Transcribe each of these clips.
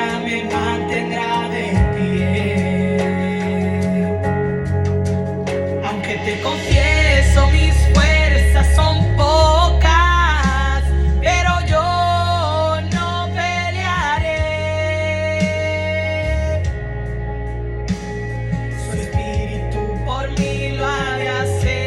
nada me mantendrá de pie. Aunque te confieso, mis fuerzas son pocas, pero yo no pelearé. Su espíritu por mí lo ha de hacer.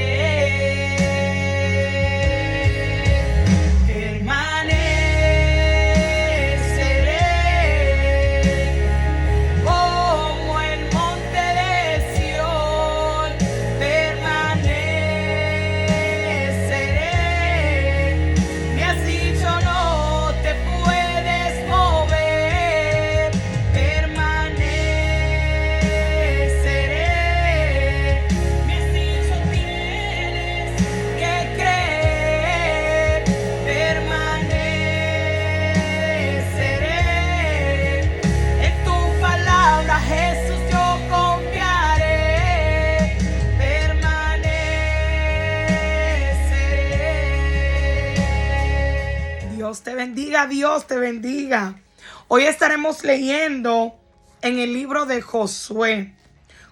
Dios te bendiga. Hoy estaremos leyendo en el libro de Josué.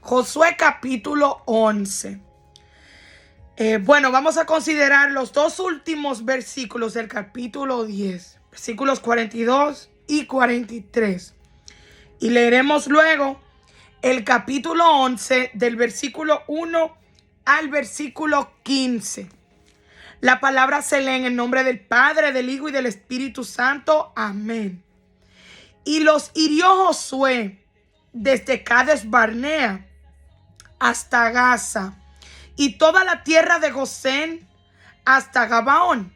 Josué capítulo 11. Vamos a considerar los dos últimos versículos del capítulo 10. Versículos 42 y 43. Y leeremos luego el capítulo 11 del versículo 1 al versículo 15. La palabra se lee en el nombre del Padre, del Hijo y del Espíritu Santo. Amén. Y los hirió Josué desde Cades Barnea hasta Gaza y toda la tierra de Gosén hasta Gabaón.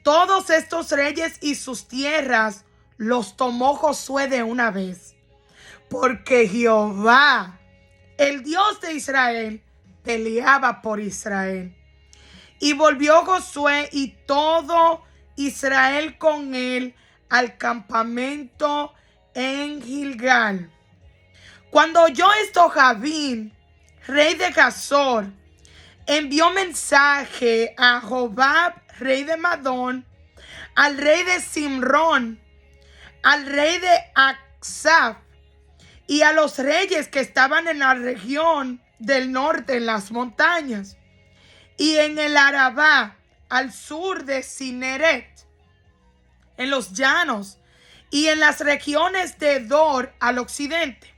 Todos estos reyes y sus tierras los tomó Josué de una vez, porque Jehová, el Dios de Israel, peleaba por Israel. Y volvió Josué y todo Israel con él al campamento en Gilgal. Cuando oyó esto, Javín, rey de Hazor, envió mensaje a Jobab, rey de Madón, al rey de Simrón, al rey de Aksaf y a los reyes que estaban en la región del norte, en las montañas, y en el Arabá, al sur de Cineret, en los llanos, y en las regiones de Dor al occidente,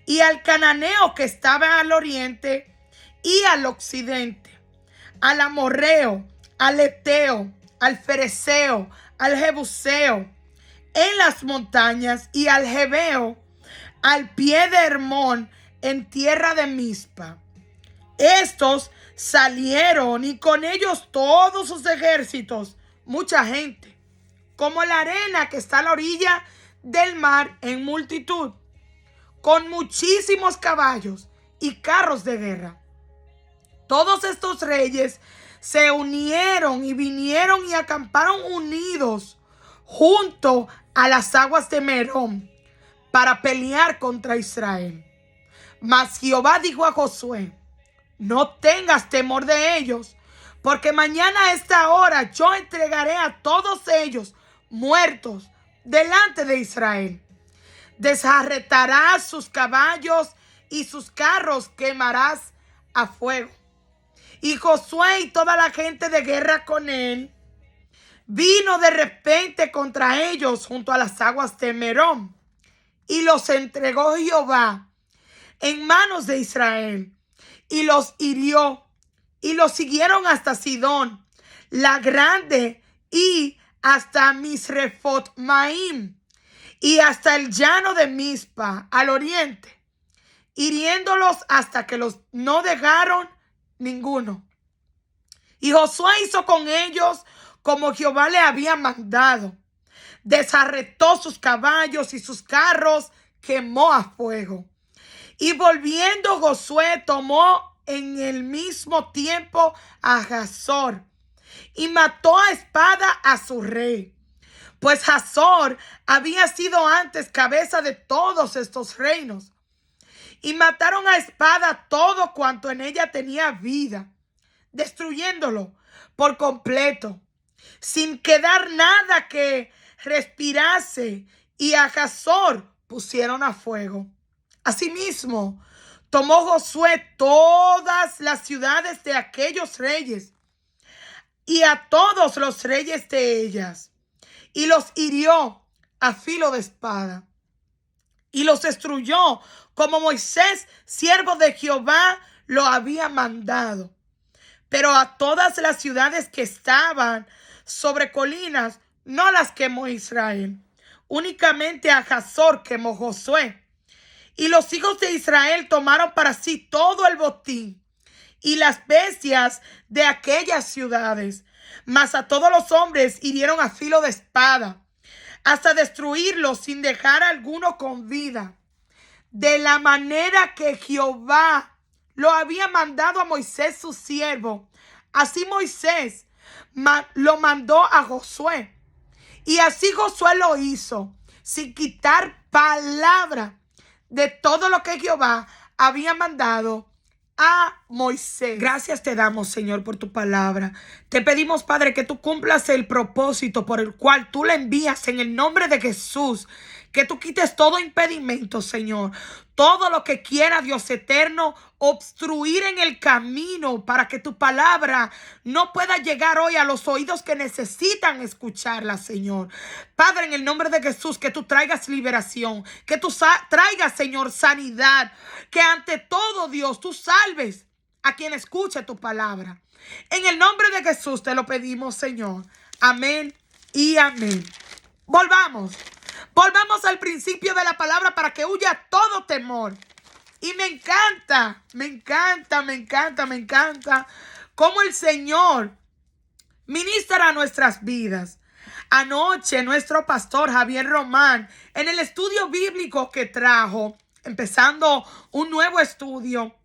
y al cananeo que estaba al oriente y al occidente, al amorreo, al eteo, al fereceo, al jebuseo, en las montañas, y al jebeo, al pie de Hermón, en tierra de Mizpa. Estos salieron y con ellos todos sus ejércitos, mucha gente, como la arena que está a la orilla del mar en multitud, con muchísimos caballos y carros de guerra. Todos estos reyes se unieron y vinieron y acamparon unidos junto a las aguas de Merón para pelear contra Israel. Mas Jehová dijo a Josué: no tengas temor de ellos, porque mañana a esta hora yo entregaré a todos ellos muertos delante de Israel. Desjarretarás sus caballos y sus carros quemarás a fuego. Y Josué y toda la gente de guerra con él vino de repente contra ellos junto a las aguas de Merón, y los entregó Jehová en manos de Israel, y los hirió, y los siguieron hasta Sidón, la grande, y hasta Misrefot-maim, y hasta el llano de Mizpa, al oriente, hiriéndolos hasta que los no dejaron ninguno. Y Josué hizo con ellos como Jehová le había mandado. Desarretó sus caballos y sus carros quemó a fuego. Y volviendo Josué tomó en el mismo tiempo a Hazor y mató a espada a su rey, pues Hazor había sido antes cabeza de todos estos reinos. Y mataron a espada todo cuanto en ella tenía vida, destruyéndolo por completo, sin quedar nada que respirase, y a Hazor pusieron a fuego. Asimismo, tomó Josué todas las ciudades de aquellos reyes y a todos los reyes de ellas, y los hirió a filo de espada, y los destruyó como Moisés, siervo de Jehová, lo había mandado. Pero a todas las ciudades que estaban sobre colinas no las quemó Israel. Únicamente a Hazor quemó Josué. Y los hijos de Israel tomaron para sí todo el botín y las bestias de aquellas ciudades. Mas a todos los hombres hirieron a filo de espada, hasta destruirlos sin dejar a alguno con vida, de la manera que Jehová lo había mandado a Moisés su siervo. Así Moisés lo mandó a Josué. Y así Josué lo hizo, sin quitar palabra de todo lo que Jehová había mandado a Moisés. Gracias te damos, Señor, por tu palabra. Te pedimos, Padre, que tú cumplas el propósito por el cual tú le envías en el nombre de Jesús. Que tú quites todo impedimento, Señor. Todo lo que quiera, Dios eterno, obstruir en el camino para que tu palabra no pueda llegar hoy a los oídos que necesitan escucharla, Señor. Padre, en el nombre de Jesús, que tú traigas liberación, que tú traigas, Señor, sanidad, que ante todo, Dios, tú salves a quien escuche tu palabra. En el nombre de Jesús te lo pedimos, Señor. Amén y amén. Volvamos al principio de la palabra para que huya todo temor. Y me encanta cómo el Señor ministra a nuestras vidas. Anoche nuestro pastor Javier Román, en el estudio bíblico que trajo, empezando un nuevo estudio,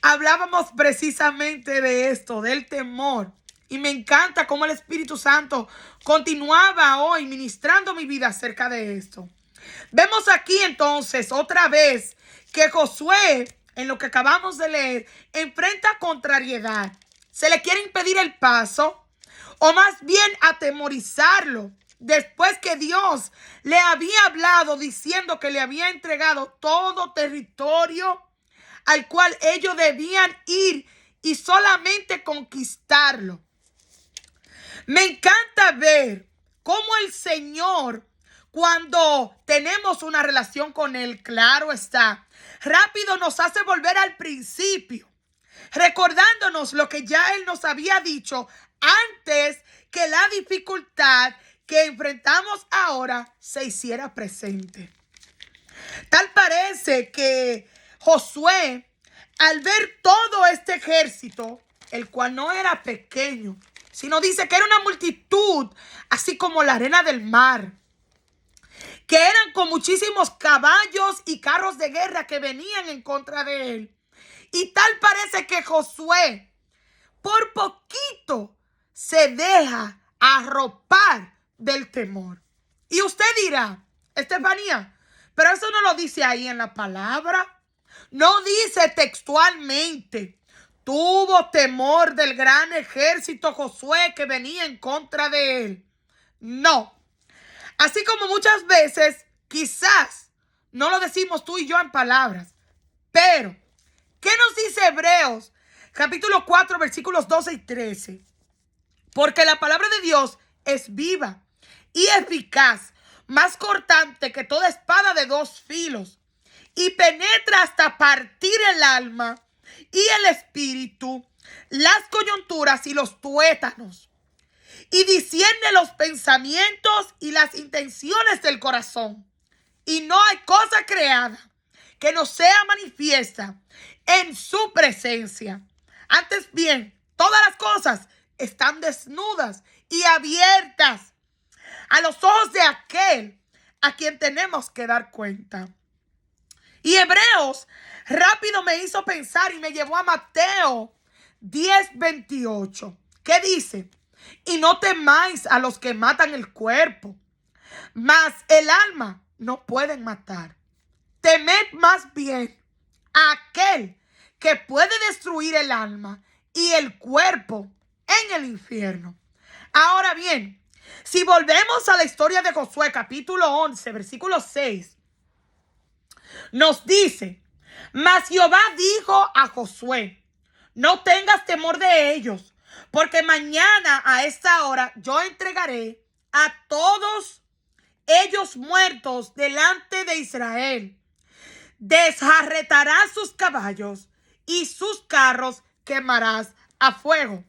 hablábamos precisamente de esto, del temor. Y me encanta cómo el Espíritu Santo continuaba hoy ministrando mi vida acerca de esto. Vemos aquí entonces otra vez que Josué, en lo que acabamos de leer, enfrenta contrariedad. Se le quiere impedir el paso, o más bien atemorizarlo, después que Dios le había hablado diciendo que le había entregado todo territorio al cual ellos debían ir y solamente conquistarlo. Me encanta ver cómo el Señor, cuando tenemos una relación con Él, claro está, rápido nos hace volver al principio, recordándonos lo que ya Él nos había dicho antes que la dificultad que enfrentamos ahora se hiciera presente. Tal parece que Josué, al ver todo este ejército, el cual no era pequeño, sino dice que era una multitud, así como la arena del mar, que eran con muchísimos caballos y carros de guerra que venían en contra de él. Y tal parece que Josué, por poquito, se deja arropar del temor. Y usted dirá, Estefanía, pero eso no lo dice ahí en la palabra. No dice textualmente. Tuvo temor del gran ejército Josué que venía en contra de él. No. Así como muchas veces, quizás, no lo decimos tú y yo en palabras. Pero, ¿qué nos dice Hebreos? Capítulo 4, versículos 12 y 13. Porque la palabra de Dios es viva y eficaz, más cortante que toda espada de dos filos, y penetra hasta partir el alma y el espíritu, las coyunturas y los tuétanos, y discierne los pensamientos y las intenciones del corazón. Y no hay cosa creada que no sea manifiesta en su presencia. Antes bien, todas las cosas están desnudas y abiertas a los ojos de aquel a quien tenemos que dar cuenta. Y Hebreos rápido me hizo pensar y me llevó a Mateo 10:28, que dice: y no temáis a los que matan el cuerpo, mas el alma no pueden matar. Temed más bien a aquel que puede destruir el alma y el cuerpo en el infierno. Ahora bien, Si volvemos a la historia de Josué, capítulo 11, versículo 6, nos dice: mas Jehová dijo a Josué: no tengas temor de ellos, porque mañana a esta hora yo entregaré a todos ellos muertos delante de Israel. Desjarretarás sus caballos y sus carros quemarás a fuego.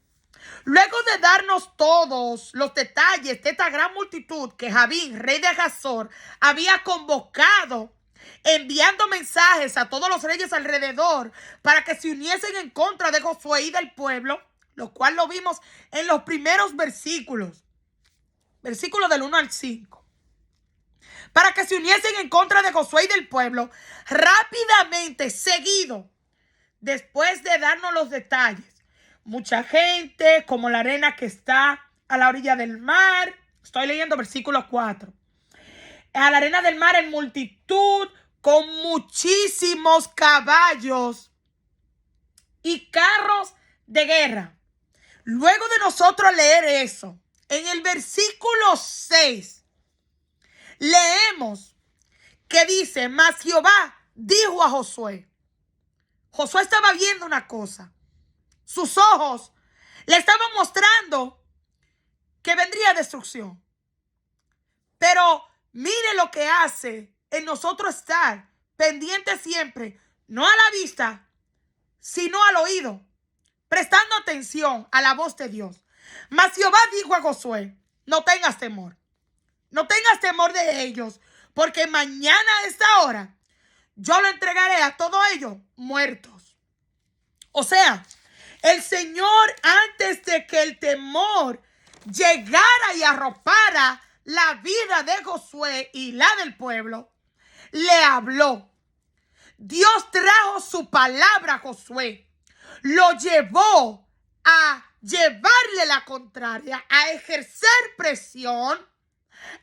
Luego de darnos todos los detalles de esta gran multitud que Jabín, rey de Hazor, había convocado, enviando mensajes a todos los reyes alrededor para que se uniesen en contra de Josué y del pueblo, lo cual lo vimos en los primeros versículos del 1 al 5. Para que se uniesen en contra de Josué y del pueblo, rápidamente, seguido, después de darnos los detalles, mucha gente, como la arena que está a la orilla del mar. Estoy leyendo versículo 4. A la arena del mar en multitud, con muchísimos caballos y carros de guerra. Luego de nosotros leer eso, en el versículo 6, leemos que dice: mas Jehová dijo a Josué. Josué estaba viendo una cosa. Sus ojos le estaban mostrando que vendría destrucción. Pero mire lo que hace en nosotros estar pendientes siempre, no a la vista, sino al oído, prestando atención a la voz de Dios. Mas Jehová dijo a Josué: no tengas temor. No tengas temor de ellos, porque mañana a esta hora yo lo entregaré a todos ellos muertos. O sea, el Señor, antes de que el temor llegara y arropara la vida de Josué y la del pueblo, le habló. Dios trajo su palabra a Josué, lo llevó a llevarle la contraria, a ejercer presión,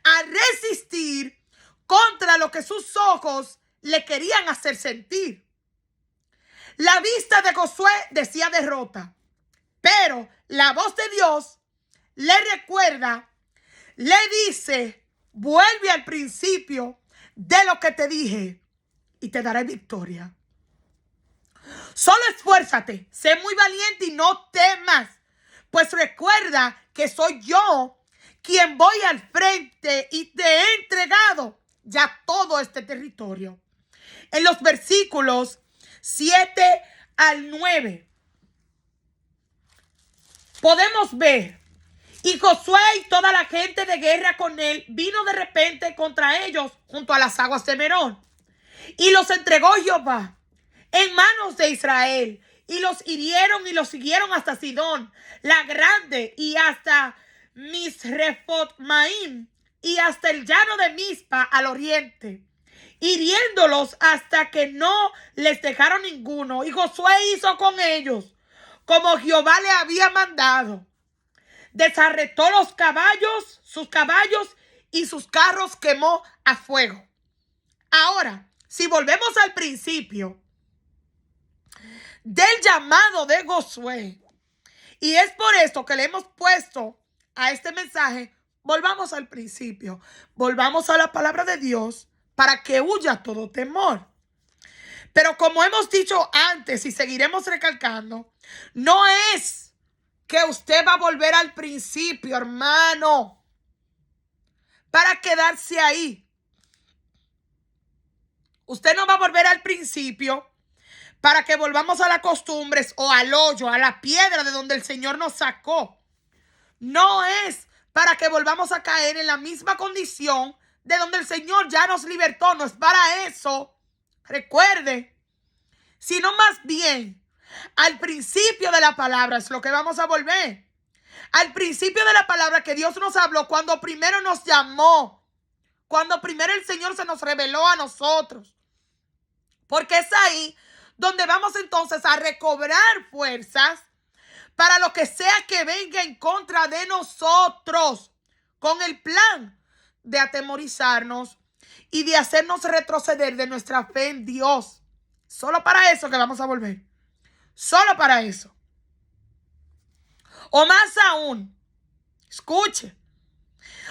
a resistir contra lo que sus ojos le querían hacer sentir. La vista de Josué decía derrota, pero la voz de Dios le recuerda, le dice: vuelve al principio de lo que te dije y te daré victoria. Solo esfuérzate, sé muy valiente y no temas, pues recuerda que soy yo quien voy al frente y te he entregado ya todo este territorio. En los versículos 7 al 9 podemos ver: y Josué y toda la gente de guerra con él vino de repente contra ellos junto a las aguas de Merón, y los entregó Jehová en manos de Israel, y los hirieron y los siguieron hasta Sidón la grande, y hasta Misrefot-maim, y hasta el llano de Mizpa al oriente, hiriéndolos hasta que no les dejaron ninguno. Y Josué hizo con ellos como Jehová le había mandado. Desarretó los caballos, sus caballos y sus carros quemó a fuego. Ahora, si volvemos al principio del llamado de Josué, y es por esto que le hemos puesto a este mensaje, volvamos al principio, volvamos a la palabra de Dios para que huya todo temor. Pero como hemos dicho antes y seguiremos recalcando, no es que usted va a volver al principio, hermano, para quedarse ahí. Usted no va a volver al principio para que volvamos a las costumbres o al hoyo, a la piedra de donde el Señor nos sacó. No es para que volvamos a caer en la misma condición de donde el Señor ya nos libertó. No es para eso, recuerde, sino más bien al principio de la palabra es lo que vamos a volver. Al principio de la palabra que Dios nos habló cuando primero nos llamó, cuando primero el Señor se nos reveló a nosotros. Porque es ahí donde vamos entonces a recobrar fuerzas para lo que sea que venga en contra de nosotros, con el plan de atemorizarnos y de hacernos retroceder de nuestra fe en Dios. Solo para eso que vamos a volver. Solo para eso. O más aún, escuche,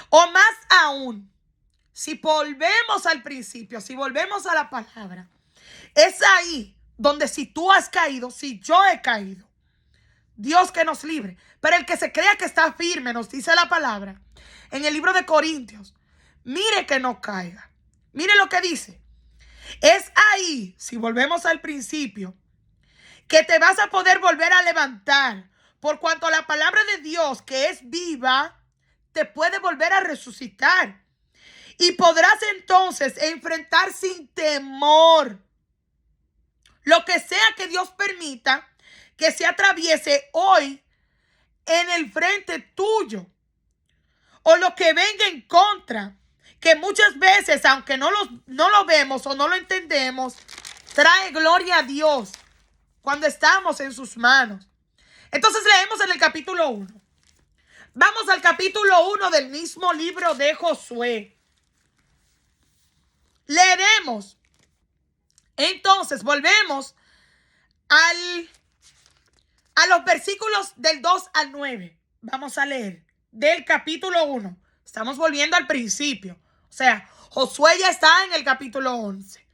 O más aún, si volvemos al principio, si volvemos a la palabra, es ahí donde si tú has caído, si yo he caído, Dios que nos libre. Pero el que se crea que está firme, nos dice la palabra en el libro de Corintios, mire que no caiga. Mire lo que dice. Es ahí, si volvemos al principio, que te vas a poder volver a levantar, por cuanto la palabra de Dios, que es viva, te puede volver a resucitar. Y podrás entonces enfrentar sin temor lo que sea que Dios permita que se atraviese hoy en el frente tuyo, o lo que venga en contra, que muchas veces, aunque no lo vemos o no lo entendemos, trae gloria a Dios cuando estamos en sus manos. Entonces leemos en el capítulo 1. Vamos al capítulo 1 del mismo libro de Josué. Leeremos. Entonces volvemos a los versículos del 2 al 9. Vamos a leer del capítulo 1. Estamos volviendo al principio. O sea, Josué ya está en el capítulo 11.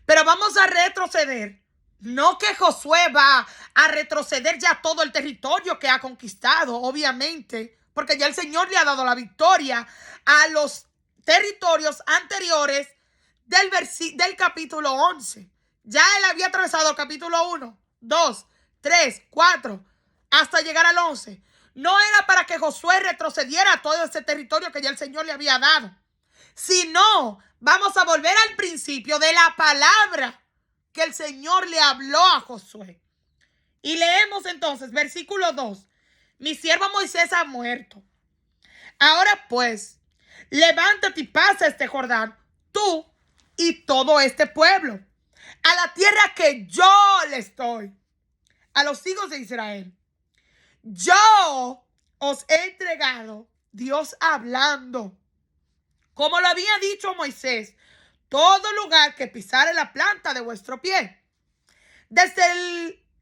Pero vamos a retroceder. No que Josué va a retroceder ya todo el territorio que ha conquistado, obviamente, porque ya el Señor le ha dado la victoria a los territorios anteriores del capítulo 11. Ya él había atravesado el capítulo 1, 2, 3, 4, hasta llegar al 11. No era para que Josué retrocediera a todo ese territorio que ya el Señor le había dado, sino vamos a volver al principio de la palabra que el Señor le habló a Josué. Y leemos entonces, versículo 2. Mi siervo Moisés ha muerto. Ahora pues, levántate y pasa este Jordán, tú y todo este pueblo, a la tierra que yo les doy a los hijos de Israel. Yo os he entregado, Dios hablando, como lo había dicho Moisés, todo lugar que pisare la planta de vuestro pie, desde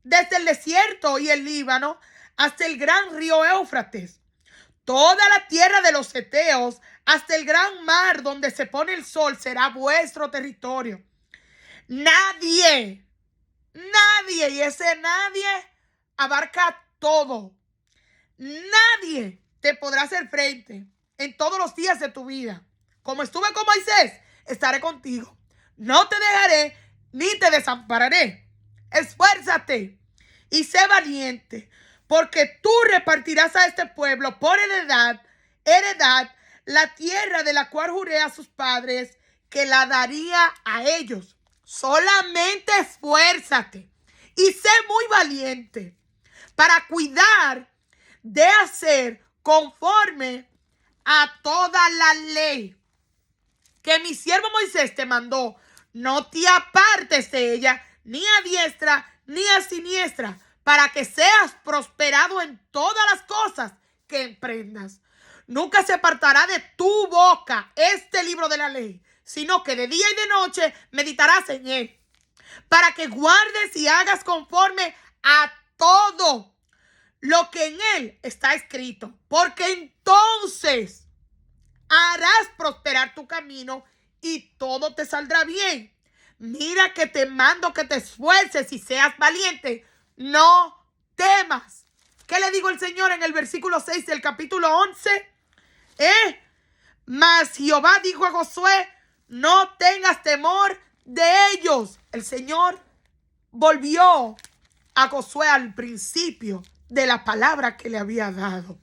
el desierto y el Líbano hasta el gran río Éufrates, toda la tierra de los heteos hasta el gran mar donde se pone el sol será vuestro territorio. Nadie, y ese nadie abarca todo. Nadie te podrá hacer frente en todos los días de tu vida. Como estuve con Moisés, estaré contigo. No te dejaré ni te desampararé. Esfuérzate y sé valiente, porque tú repartirás a este pueblo por heredad la tierra de la cual juré a sus padres que la daría a ellos. Solamente esfuérzate y sé muy valiente para cuidar de hacer conforme a toda la ley que mi siervo Moisés te mandó. No te apartes de ella, ni a diestra ni a siniestra, para que seas prosperado en todas las cosas que emprendas. Nunca se apartará de tu boca este libro de la ley, sino que de día y de noche meditarás en él, para que guardes y hagas conforme a todo lo que en él está escrito, porque entonces harás prosperar tu camino y todo te saldrá bien. Mira que te mando que te esfuerces y seas valiente. No temas. ¿Qué le digo el Señor en el versículo 6 del capítulo 11? Mas Jehová dijo a Josué, no tengas temor de ellos. El Señor volvió a Josué al principio de la palabra que le había dado.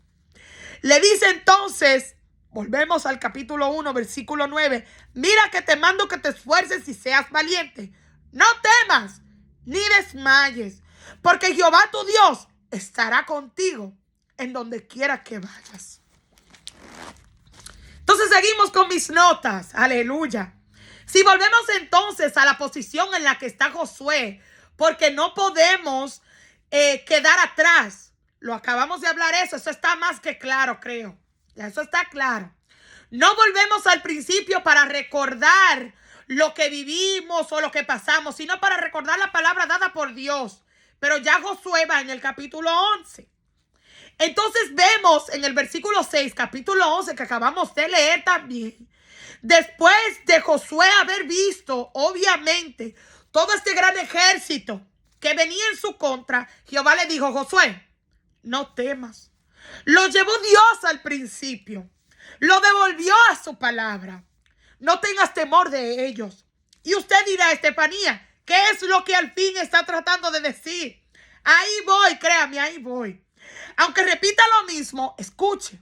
Le dice entonces, volvemos al capítulo 1, versículo 9. Mira que te mando que te esfuerces y seas valiente. No temas ni desmayes, porque Jehová tu Dios estará contigo en donde quiera que vayas. Entonces seguimos con mis notas. Aleluya. Si volvemos entonces a la posición en la que está Josué, porque no podemos quedar atrás. Lo acabamos de hablar eso está más que claro, creo. Ya eso está claro. No volvemos al principio para recordar lo que vivimos o lo que pasamos, sino para recordar la palabra dada por Dios. Pero ya Josué va en el capítulo 11. Entonces vemos en el versículo 6, capítulo 11, que acabamos de leer también. Después de Josué haber visto, obviamente, todo este gran ejército que venía en su contra, Jehová le dijo: Josué, no temas. Lo llevó Dios al principio. Lo devolvió a su palabra. No tengas temor de ellos. Y usted dirá: Estefanía, ¿qué es lo que al fin está tratando de decir? Ahí voy, créame, ahí voy. Aunque repita lo mismo, escuche.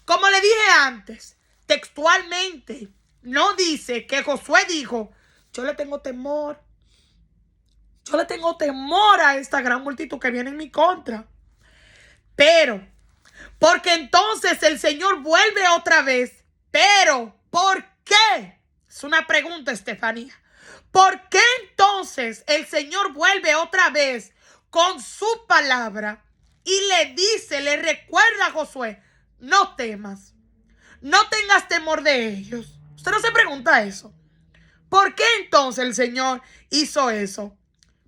Como le dije antes, textualmente, no dice que Josué dijo: yo le tengo temor. Yo le tengo temor a esta gran multitud que viene en mi contra. Pero, porque entonces el Señor vuelve otra vez. Pero, ¿por qué? Es una pregunta, Estefanía. ¿Por qué entonces el Señor vuelve otra vez con su palabra y le dice, le recuerda a Josué: no temas, no tengas temor de ellos? Usted no se pregunta eso. ¿Por qué entonces el Señor hizo eso?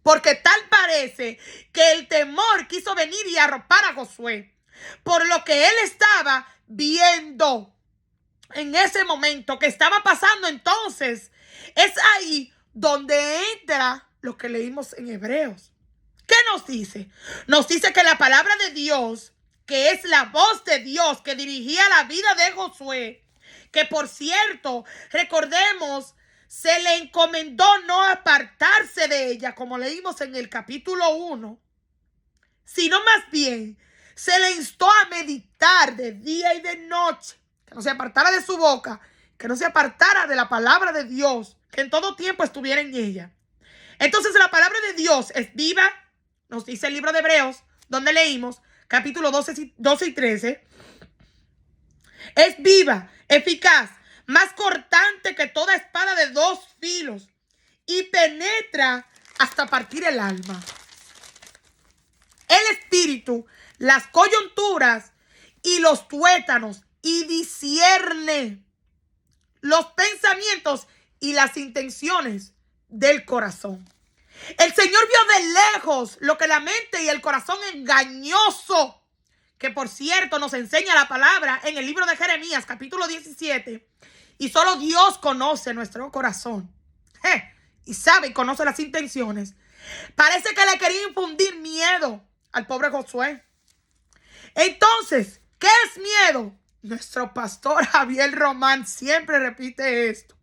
Porque tal parece que el temor quiso venir y arropar a Josué por lo que él estaba viendo en ese momento que estaba pasando. Entonces es ahí donde entra lo que leímos en Hebreos. ¿Qué nos dice? Nos dice que la palabra de Dios, que es la voz de Dios que dirigía la vida de Josué, que por cierto, recordemos, se le encomendó no apartarse de ella, como leímos en el capítulo 1, sino más bien se le instó a meditar de día y de noche, que no se apartara de su boca, que no se apartara de la palabra de Dios, que en todo tiempo estuviera en ella. Entonces la palabra de Dios es viva, nos dice el libro de Hebreos, donde leímos, capítulo 12 y 13, es viva, eficaz, más cortante que toda espada de dos filos, y penetra hasta partir el alma, el espíritu, las coyunturas y los tuétanos, y discierne los pensamientos y las intenciones del corazón. El Señor vio de lejos lo que la mente y el corazón engañoso, que por cierto nos enseña la palabra en el libro de Jeremías, capítulo 17, y solo Dios conoce nuestro corazón, y sabe y conoce las intenciones. Parece que le quería infundir miedo al pobre Josué. Entonces, ¿qué es miedo? Nuestro pastor Javier Román siempre repite esto: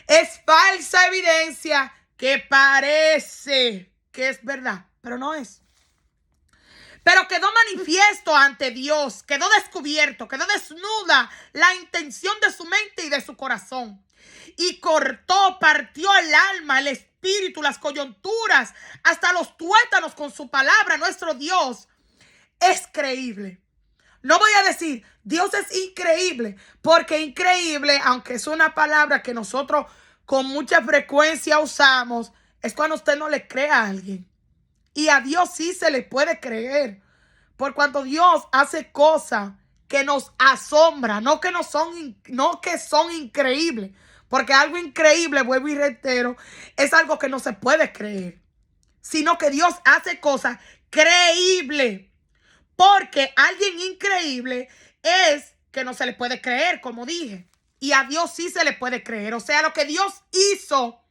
es falsa evidencia que parece que es verdad, pero no es. Pero quedó manifiesto ante Dios, quedó descubierto, quedó desnuda la intención de su mente y de su corazón. Y cortó, partió el alma, el espíritu, las coyunturas, hasta los tuétanos con su palabra. Nuestro Dios es creíble. No voy a decir Dios es increíble, porque increíble, aunque es una palabra que nosotros con mucha frecuencia usamos, es cuando usted no le cree a alguien. Y a Dios sí se le puede creer, por cuanto Dios hace cosas que nos asombran, no que son increíbles, porque algo increíble, vuelvo y reitero, es algo que no se puede creer, sino que Dios hace cosas creíbles, porque alguien increíble es que no se le puede creer, como dije, y a Dios sí se le puede creer. O sea, lo que Dios hizo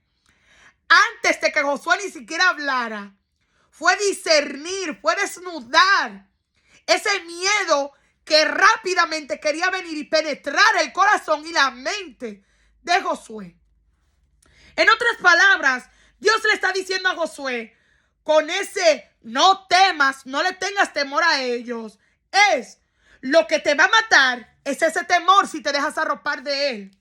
antes de que Josué ni siquiera hablara fue discernir, fue desnudar ese miedo que rápidamente quería venir y penetrar el corazón y la mente de Josué. En otras palabras, Dios le está diciendo a Josué, con ese no temas, no le tengas temor a ellos, es lo que te va a matar, es ese temor si te dejas arropar de él.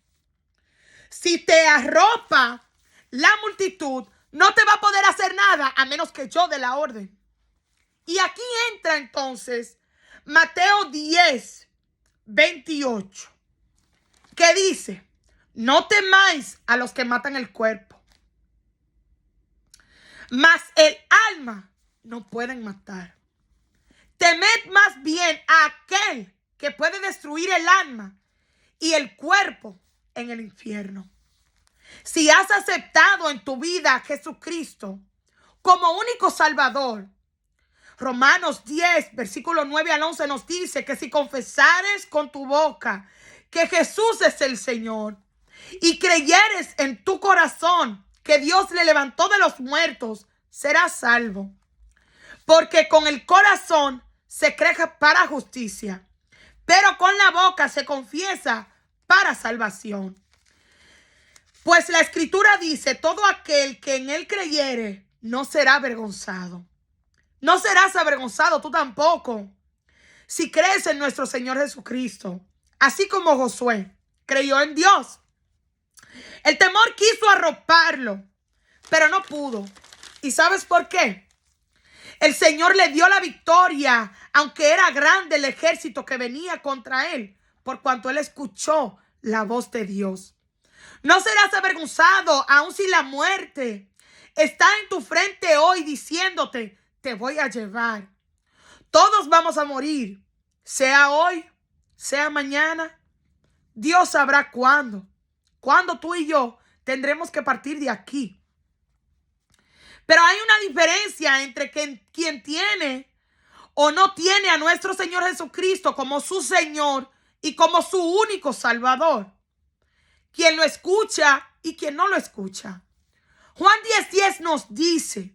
Si te arropa la multitud, no te va a poder hacer nada a menos que yo dé la orden. Y aquí entra entonces Mateo 10, 28, que dice: no temáis a los que matan el cuerpo, mas el alma no pueden matar. Temed más bien a aquel que puede destruir el alma y el cuerpo en el infierno. Si has aceptado en tu vida a Jesucristo como único Salvador, Romanos 10, versículo 9 al 11 nos dice que si confesares con tu boca que Jesús es el Señor y creyeres en tu corazón que Dios le levantó de los muertos, serás salvo. Porque con el corazón se cree para justicia, pero con la boca se confiesa para salvación. Pues la Escritura dice, todo aquel que en él creyere no será avergonzado. No serás avergonzado tú tampoco si crees en nuestro Señor Jesucristo. Así como Josué creyó en Dios. El temor quiso arroparlo, pero no pudo. ¿Y sabes por qué? El Señor le dio la victoria, aunque era grande el ejército que venía contra él, por cuanto él escuchó la voz de Dios. No serás avergonzado, aun si la muerte está en tu frente hoy diciéndote, te voy a llevar. Todos vamos a morir, sea hoy, sea mañana. Dios sabrá cuándo. Cuándo tú y yo tendremos que partir de aquí. Pero hay una diferencia entre quien tiene o no tiene a nuestro Señor Jesucristo como su Señor y como su único Salvador. Quien lo escucha y quien no lo escucha. Juan 10:10 nos dice,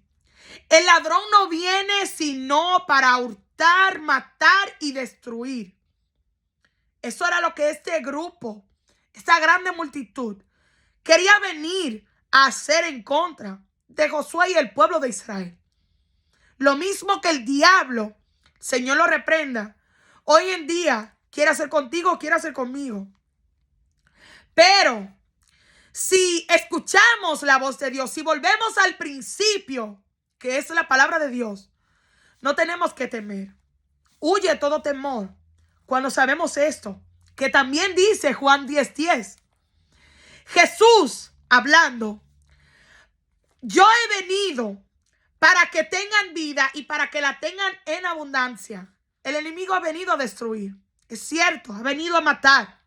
el ladrón no viene sino para hurtar, matar y destruir. Eso era lo que este grupo, esta grande multitud, quería venir a hacer en contra de Josué y el pueblo de Israel. Lo mismo que el diablo, Señor lo reprenda, hoy en día quiere hacer contigo, quiere hacer conmigo. Pero si escuchamos la voz de Dios, si volvemos al principio, que es la palabra de Dios, no tenemos que temer. Huye todo temor cuando sabemos esto, que también dice Juan 10:10. Jesús hablando, yo he venido para que tengan vida y para que la tengan en abundancia. El enemigo ha venido a destruir. Es cierto, ha venido a matar.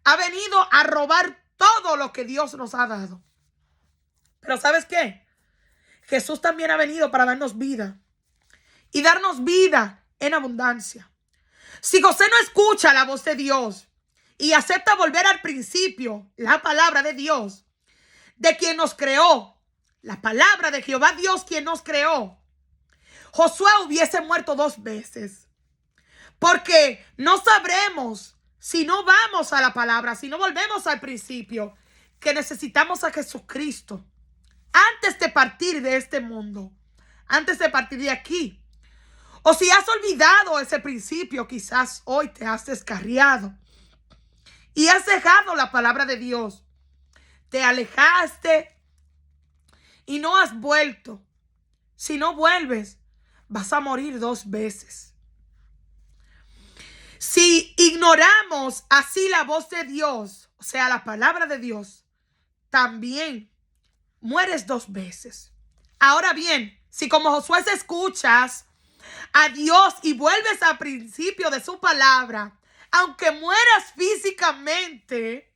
Ha venido a robar todo lo que Dios nos ha dado. Pero ¿sabes qué? Jesús también ha venido para darnos vida. Y darnos vida en abundancia. Si José no escucha la voz de Dios y acepta volver al principio, la palabra de Dios, de quien nos creó, la palabra de Jehová Dios quien nos creó, Josué hubiese muerto 2 veces. Porque no sabremos si no vamos a la palabra, si no volvemos al principio, que necesitamos a Jesucristo antes de partir de este mundo, antes de partir de aquí. O si has olvidado ese principio, quizás hoy te has descarriado y has dejado la palabra de Dios. Te alejaste y no has vuelto. Si no vuelves, vas a morir 2 veces. Si ignoramos así la voz de Dios, o sea, la palabra de Dios, también mueres 2 veces. Ahora bien, si como Josué escuchas a Dios y vuelves al principio de su palabra, aunque mueras físicamente,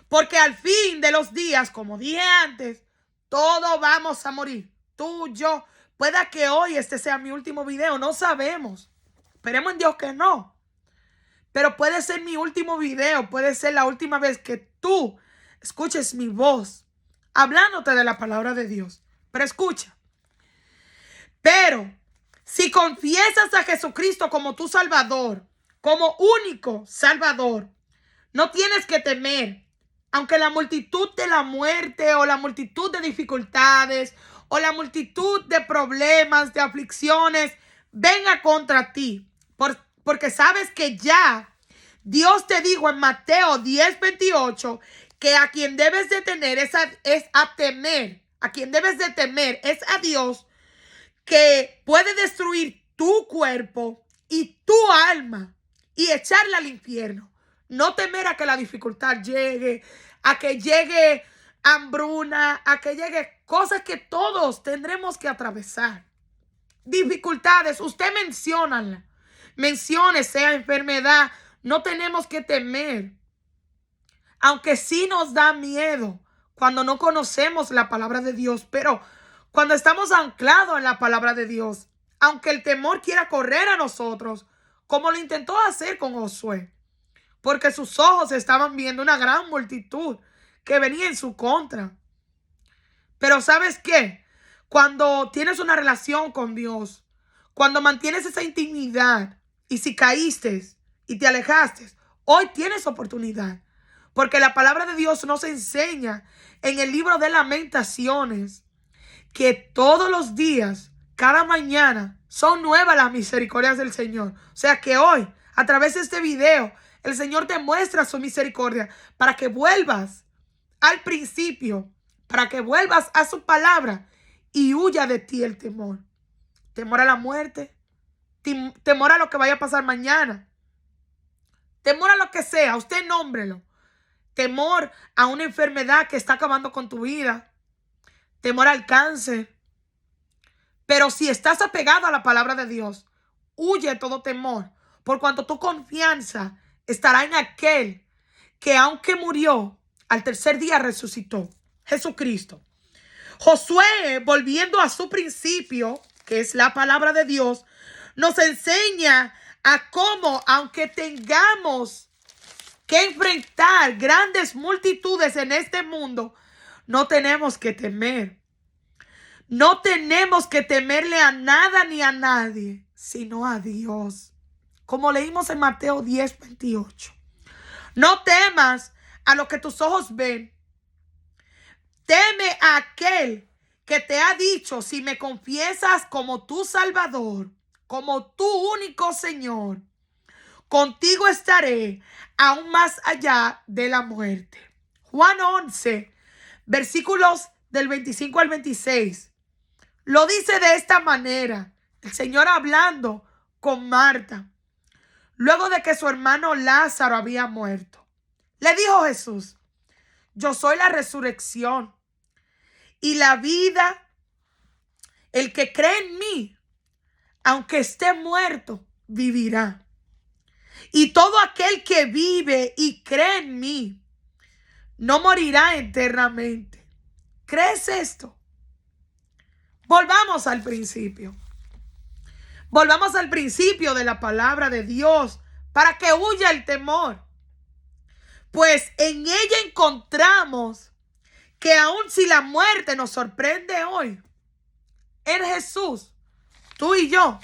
porque al fin de los días, como dije antes, todos vamos a morir. Tú, yo, pueda que hoy este sea mi último video, no sabemos. Esperemos en Dios que no. Pero puede ser mi último video, puede ser la última vez que tú escuches mi voz hablándote de la palabra de Dios. Pero escucha. Pero si confiesas a Jesucristo como tu Salvador, como único Salvador, no tienes que temer. Aunque la multitud de la muerte o la multitud de dificultades o la multitud de problemas, de aflicciones, venga contra ti. Porque sabes que ya Dios te dijo en Mateo 10:28 que a quien debes de tener es a temer. A quien debes de temer es a Dios, que puede destruir tu cuerpo y tu alma y echarla al infierno. No temer a que la dificultad llegue, a que llegue hambruna, a que llegue cosas que todos tendremos que atravesar. Dificultades, usted mencione, sea enfermedad, no tenemos que temer. Aunque sí nos da miedo cuando no conocemos la palabra de Dios, pero cuando estamos anclados en la palabra de Dios, aunque el temor quiera correr a nosotros, como lo intentó hacer con Josué, porque sus ojos estaban viendo una gran multitud que venía en su contra. Pero ¿sabes qué? Cuando tienes una relación con Dios, cuando mantienes esa intimidad, y si caíste y te alejaste, hoy tienes oportunidad. Porque la palabra de Dios nos enseña en el libro de Lamentaciones que todos los días, cada mañana, son nuevas las misericordias del Señor. O sea que hoy, a través de este video, el Señor te muestra su misericordia para que vuelvas al principio, para que vuelvas a su palabra y huya de ti el temor. Temor a la muerte, temor a lo que vaya a pasar mañana, temor a lo que sea, usted nómbrelo. Temor a una enfermedad que está acabando con tu vida, temor al cáncer. Pero si estás apegado a la palabra de Dios, huye de todo temor, por cuanto tu confianza estará en aquel que aunque murió, al tercer día resucitó, Jesucristo. Josué, volviendo a su principio, que es la palabra de Dios, nos enseña a cómo, aunque tengamos que enfrentar grandes multitudes en este mundo, no tenemos que temer. No tenemos que temerle a nada ni a nadie, sino a Dios. Como leímos en Mateo 10:28. No temas a lo que tus ojos ven. Teme a aquel que te ha dicho: si me confiesas como tu Salvador, como tu único Señor, contigo estaré aún más allá de la muerte. Juan 11, versículos del 25 al 26. Lo dice de esta manera, el Señor hablando con Marta, luego de que su hermano Lázaro había muerto. Le dijo Jesús: yo soy la resurrección y la vida. El que cree en mí, aunque esté muerto, vivirá. Y todo aquel que vive y cree en mí, no morirá eternamente. ¿Crees esto? Volvamos al principio. Volvamos al principio de la palabra de Dios para que huya el temor. Pues en ella encontramos que aun si la muerte nos sorprende hoy, en Jesús, tú y yo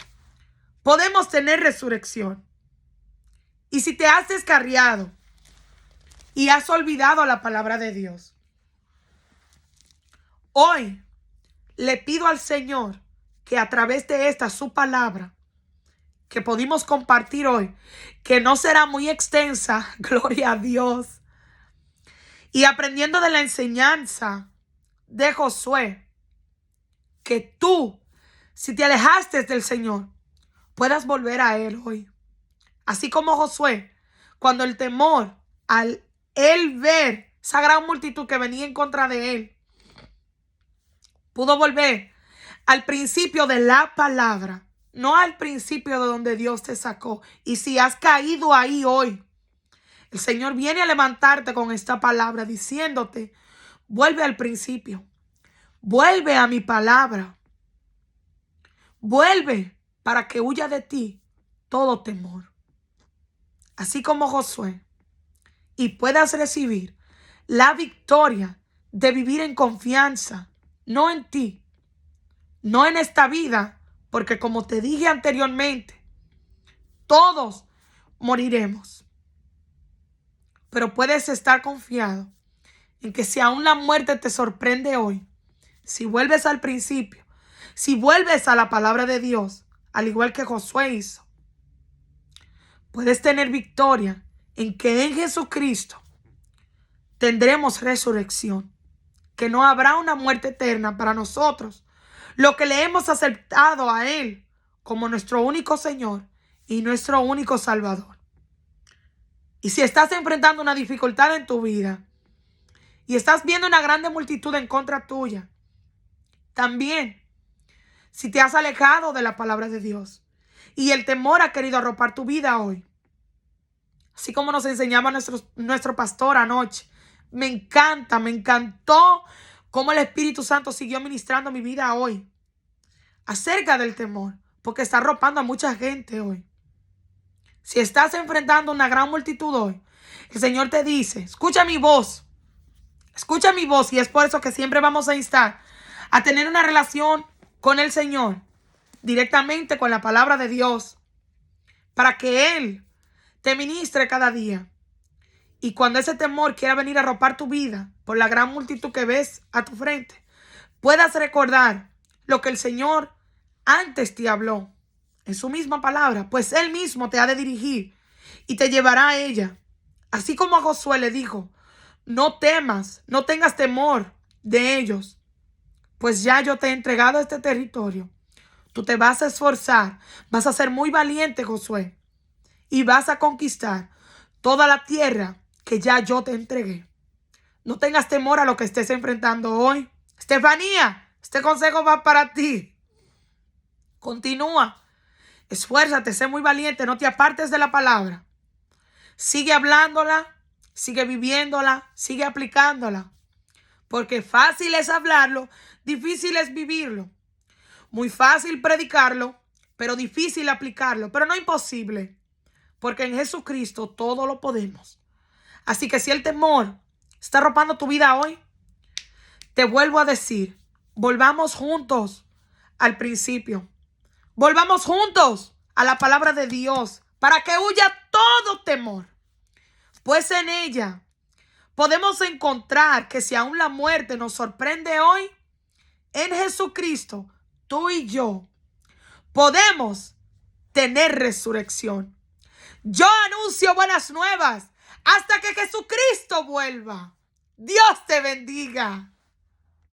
podemos tener resurrección. Y si te has descarriado y has olvidado la palabra de Dios, hoy le pido al Señor que a través de esta su palabra que pudimos compartir hoy, que no será muy extensa, gloria a Dios, y aprendiendo de la enseñanza de Josué, que tú, si te alejaste del Señor, puedas volver a Él hoy. Así como Josué, cuando el temor, al él ver esa gran multitud que venía en contra de él, pudo volver al principio de la palabra, no al principio de donde Dios te sacó. Y si has caído ahí hoy, el Señor viene a levantarte con esta palabra diciéndote: vuelve al principio, vuelve a mi palabra, vuelve para que huya de ti todo temor. Así como Josué, y puedas recibir la victoria de vivir en confianza, no en ti, no en esta vida, porque como te dije anteriormente, todos moriremos. Pero puedes estar confiado en que si aún la muerte te sorprende hoy, si vuelves al principio, si vuelves a la palabra de Dios, al igual que Josué hizo, puedes tener victoria en que en Jesucristo tendremos resurrección, que no habrá una muerte eterna para nosotros, lo que le hemos aceptado a Él como nuestro único Señor y nuestro único Salvador. Y si estás enfrentando una dificultad en tu vida y estás viendo una grande multitud en contra tuya, también si te has alejado de la palabra de Dios y el temor ha querido arropar tu vida hoy, así como nos enseñaba nuestro pastor anoche, me encantó cómo el Espíritu Santo siguió ministrando mi vida hoy acerca del temor. porque está arropando a mucha gente hoy. Si estás enfrentando una gran multitud hoy, el Señor te dice, escucha mi voz, y es por eso que siempre vamos a instar a tener una relación con el Señor, directamente con la palabra de Dios, para que Él te ministre cada día. Y cuando ese temor quiera venir a arropar tu vida por la gran multitud que ves a tu frente, puedas recordar lo que el Señor antes te habló en su misma palabra, pues Él mismo te ha de dirigir y te llevará a ella. Así como a Josué le dijo, no temas, no tengas temor de ellos, pues ya yo te he entregado este territorio. Tú te vas a esforzar, vas a ser muy valiente, Josué, y vas a conquistar toda la tierra que ya yo te entregué. No tengas temor a lo que estés enfrentando hoy. Estefanía, este consejo va para ti. Continúa, esfuérzate, sé muy valiente, no te apartes de la palabra. Sigue hablándola, sigue viviéndola, sigue aplicándola. Porque fácil es hablarlo, difícil es vivirlo. Muy fácil predicarlo, pero difícil aplicarlo. Pero no imposible, porque en Jesucristo todo lo podemos. Así que si el temor está arropando tu vida hoy, te vuelvo a decir, volvamos juntos al principio. Volvamos juntos a la palabra de Dios para que huya todo temor. Pues en ella podemos encontrar que si aún la muerte nos sorprende hoy, en Jesucristo, tú y yo podemos tener resurrección. Yo anuncio buenas nuevas hasta que Jesucristo vuelva. Dios te bendiga.